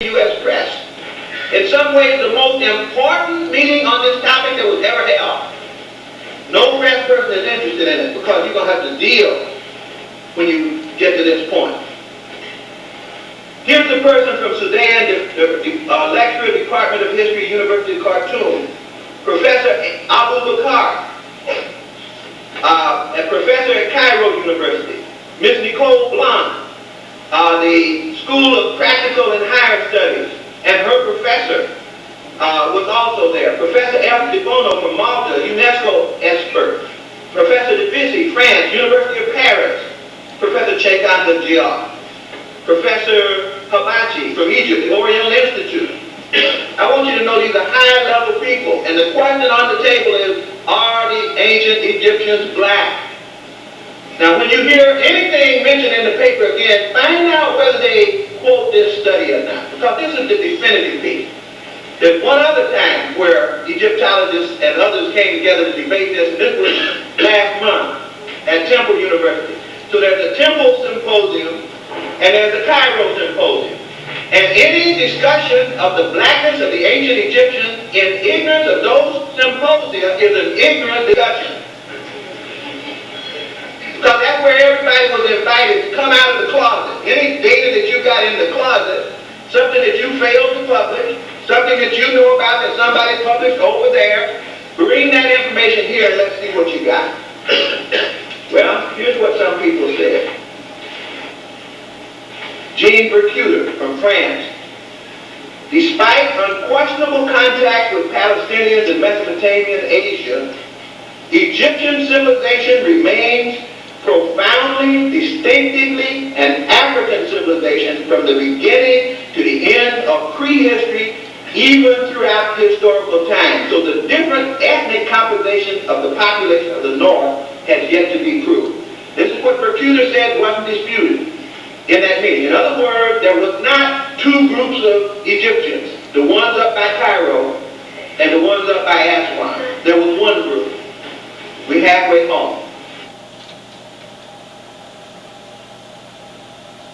U.S. press. In some ways, the most important meeting on this topic that was ever held. No press person is interested in it because you're going to have to deal when you get to this point. Here's the person from Sudan, the lecturer, Department of History, University of Khartoum, Professor Abu Bakr, a professor at Cairo University, Ms. Nicole Blanc, the School of Practical and Higher Studies, and her professor was also there. Professor F. De Bono from Malta, UNESCO expert. Professor De Bissy, France, University of Paris. Professor Chekan Dajia. Professor Habachi from Egypt, the Oriental Institute. I want you to know these are high-level people, and the question on the table is, are the ancient Egyptians black? Now, when you hear anything mentioned in the paper again, find out whether they quote this study or not, because this is the definitive piece. There's one other time where Egyptologists and others came together to debate this, and this was last month at Temple University. So there's a Temple Symposium, and there's a Cairo Symposium. And any discussion of the blackness of the ancient Egyptians in ignorance of those symposia is an ignorant discussion. Because that's where everybody was invited to come out of the closet. Any data that you got in the closet, something that you failed to publish, something that you know about that somebody published over there, bring that information here and let's see what you got. Well, here's what some people said. Jean Bercuter from France. Despite unquestionable contact with Palestinians in Mesopotamian Asia, Egyptian civilization remains profoundly, distinctively an African civilization from the beginning to the end of prehistory, even throughout historical time. So the different ethnic composition of the population of the North has yet to be proved. This is what Bercuter said wasn't disputed in that meeting. In other words, there was not two groups of Egyptians, the ones up by Cairo and the ones up by Aswan. There was one group. We halfway home.